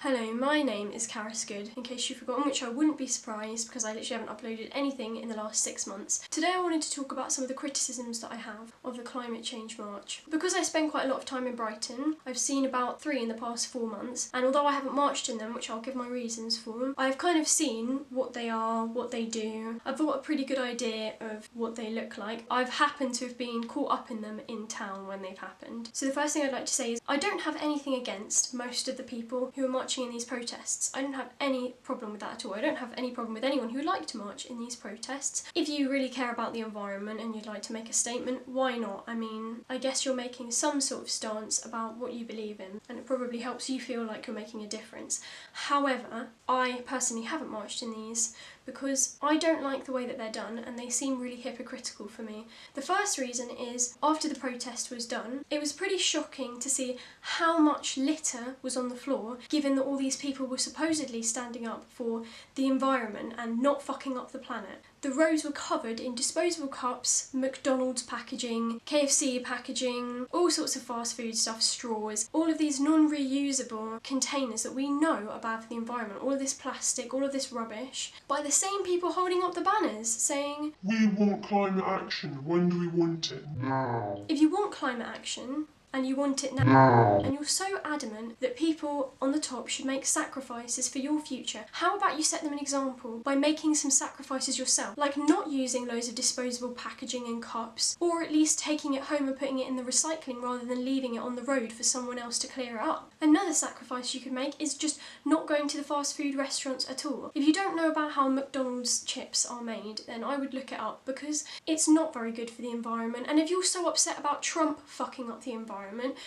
Hello, my name is Karis Good, in case you've forgotten, which I wouldn't be surprised because I literally haven't uploaded anything in the last 6 months. Today I wanted to talk about some of the criticisms that I have of the climate change march. Because I spend quite a lot of time in Brighton, I've seen about 3 in the past 4 months, and although I haven't marched in them, which I'll give my reasons for, I've kind of seen what they are, what they do. I've got a pretty good idea of what they look like. I've happened to have been caught up in them in town when they've happened. So the first thing I'd like to say is I don't have anything against most of the people who are marching in these protests. I don't have any problem with that at all. I don't have any problem with anyone who would like to march in these protests. If you really care about the environment and you'd like to make a statement, why not? I mean, I guess you're making some sort of stance about what you believe in, and it probably helps you feel like you're making a difference. However, I personally haven't marched in these because I don't like the way that they're done and they seem really hypocritical for me. The first reason is, after the protest was done, it was pretty shocking to see how much litter was on the floor, given that all these people were supposedly standing up for the environment and not fucking up the planet. The roads were covered in disposable cups, McDonald's packaging, KFC packaging, all sorts of fast food stuff, straws, all of these non-reusable containers that we know are bad for the environment, all of this plastic, all of this rubbish, by the same people holding up the banners saying, "We want climate action. When do we want it? Now." If you want climate action, and you want it now, and you're so adamant that people on the top should make sacrifices for your future, how about you set them an example by making some sacrifices yourself, like not using loads of disposable packaging and cups, or at least taking it home and putting it in the recycling rather than leaving it on the road for someone else to clear it up. Another sacrifice you could make is just not going to the fast food restaurants at all. If you don't know about how McDonald's chips are made, then I would look it up because it's not very good for the environment. And if you're so upset about Trump fucking up the environment,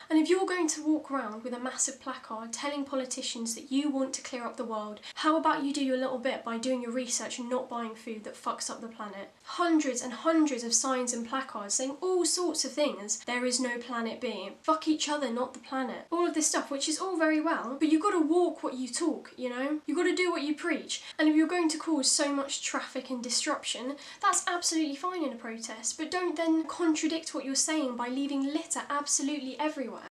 and if you're going to walk around with a massive placard telling politicians that you want to clear up the world, how about you do your little bit by doing your research and not buying food that fucks up the planet? Hundreds and hundreds of signs and placards saying all sorts of things. There is no planet B. Fuck each other, not the planet. All of this stuff, which is all very well, but you've got to walk what you talk, you know? You've got to do what you preach. And if you're going to cause so much traffic and disruption, that's absolutely fine in a protest, but don't then contradict what you're saying by leaving litter absolutely everywhere.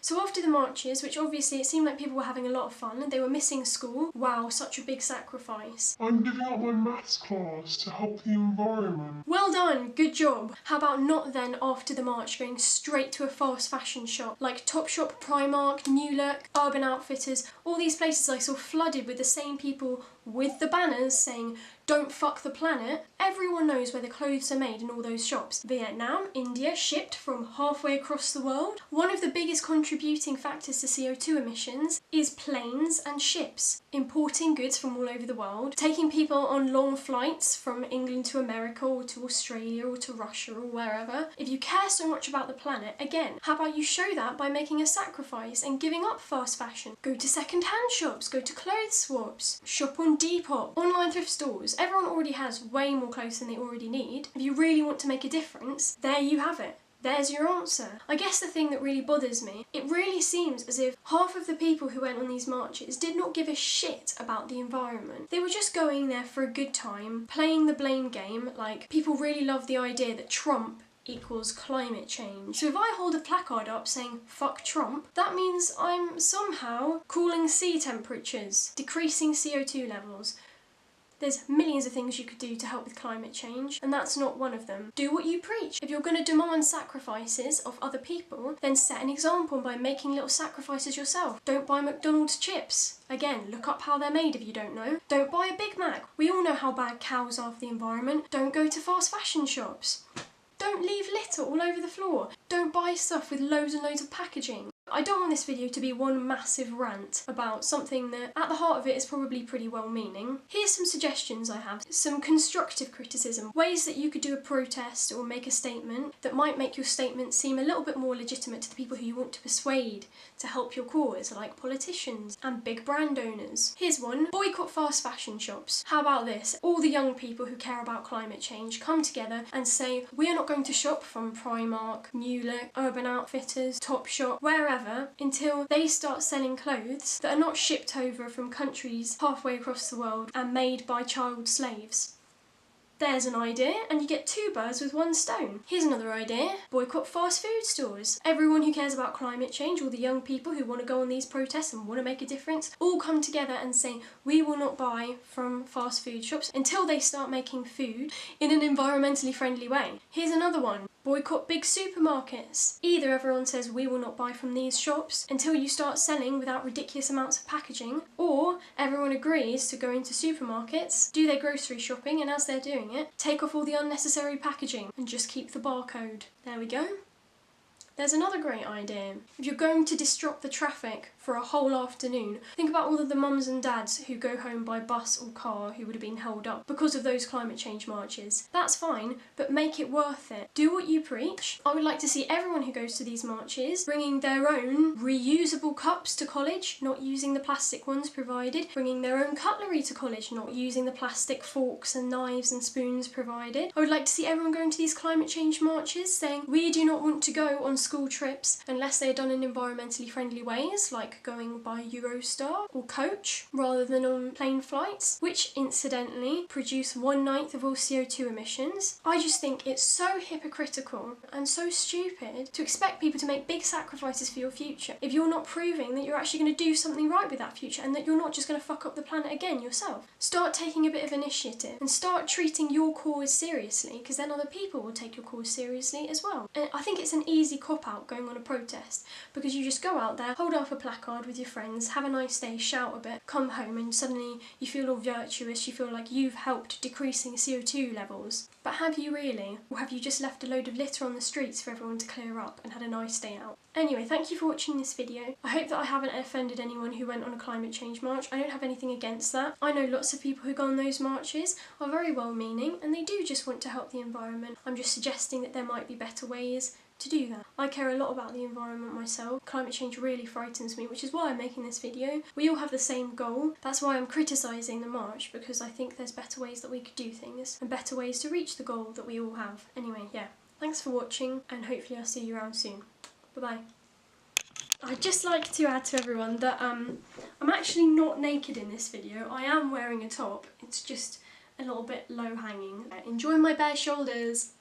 So after the marches, which obviously it seemed like people were having a lot of fun, and they were missing school. Wow, such a big sacrifice. "I'm giving up my maths class to help the environment." Well done, good job. How about not then after the march going straight to a fast fashion shop like Topshop, Primark, New Look, Urban Outfitters, all these places I saw flooded with the same people with the banners saying "Don't fuck the planet." Everyone knows where the clothes are made in all those shops. Vietnam, India, shipped from halfway across the world. One of the biggest contributing factors to CO2 emissions is planes and ships, importing goods from all over the world, taking people on long flights from England to America or to Australia or to Russia or wherever. If you care so much about the planet, again, how about you show that by making a sacrifice and giving up fast fashion? Go to second-hand shops, go to clothes swaps, shop on Depop, online thrift stores. Everyone already has way more clothes than they already need. If you really want to make a difference, there you have it. There's your answer. I guess the thing that really bothers me, it really seems as if half of the people who went on these marches did not give a shit about the environment. They were just going there for a good time, playing the blame game, like people really love the idea that Trump equals climate change. So if I hold a placard up saying "fuck Trump," that means I'm somehow cooling sea temperatures, decreasing CO2 levels. There's millions of things you could do to help with climate change, and that's not one of them. Do what you preach. If you're going to demand sacrifices of other people, then set an example by making little sacrifices yourself. Don't buy McDonald's chips. Again, look up how they're made if you don't know. Don't buy a Big Mac. We all know how bad cows are for the environment. Don't go to fast fashion shops. Don't leave litter all over the floor. Don't buy stuff with loads and loads of packaging. I don't want this video to be one massive rant about something that at the heart of it is probably pretty well-meaning. Here's some suggestions I have, some constructive criticism, ways that you could do a protest or make a statement that might make your statement seem a little bit more legitimate to the people who you want to persuade to help your cause, like politicians and big brand owners. Here's one: boycott fast fashion shops. How about this? All the young people who care about climate change come together and say, we are not going to shop from Primark, New Look, Urban Outfitters, Topshop, wherever, until they start selling clothes that are not shipped over from countries halfway across the world and made by child slaves. There's an idea, and you get 2 birds with 1 stone. Here's another idea. Boycott fast food stores. Everyone who cares about climate change, all the young people who want to go on these protests and want to make a difference, all come together and say, we will not buy from fast food shops until they start making food in an environmentally friendly way. Here's another one. Boycott big supermarkets. Either everyone says we will not buy from these shops until you start selling without ridiculous amounts of packaging, or everyone agrees to go into supermarkets, do their grocery shopping, and as they're doing it, take off all the unnecessary packaging and just keep the barcode. There we go. There's another great idea. If you're going to disrupt the traffic for a whole afternoon, think about all of the mums and dads who go home by bus or car who would have been held up because of those climate change marches. That's fine, but make it worth it. Do what you preach. I would like to see everyone who goes to these marches bringing their own reusable cups to college, not using the plastic ones provided, bringing their own cutlery to college, not using the plastic forks and knives and spoons provided. I would like to see everyone going to these climate change marches saying, we do not want to go on school trips unless they are done in environmentally friendly ways, like going by Eurostar or coach rather than on plane flights, which incidentally produce 1/9 of all CO2 emissions. I just think it's so hypocritical and so stupid to expect people to make big sacrifices for your future if you're not proving that you're actually going to do something right with that future and that you're not just going to fuck up the planet again yourself. Start taking a bit of initiative and start treating your cause seriously, because then other people will take your cause seriously as well. And I think it's an easy cop-out going on a protest, because you just go out there, hold up a placard with your friends, have a nice day, shout a bit, come home and suddenly you feel all virtuous, you feel like you've helped decreasing CO2 levels. But have you really? Or have you just left a load of litter on the streets for everyone to clear up and had a nice day out? Anyway, thank you for watching this video. I hope that I haven't offended anyone who went on a climate change march. I don't have anything against that. I know lots of people who go on those marches are very well-meaning and they do just want to help the environment. I'm just suggesting that there might be better ways to do that. I care a lot about the environment myself. Climate change really frightens me, which is why I'm making this video. We all have the same goal. That's why I'm criticising the march, because I think there's better ways that we could do things and better ways to reach the goal that we all have. Anyway, yeah, thanks for watching and hopefully I'll see you around soon. Bye-bye. I'd just like to add to everyone that I'm actually not naked in this video. I am wearing a top. It's just a little bit low hanging. Enjoy my bare shoulders.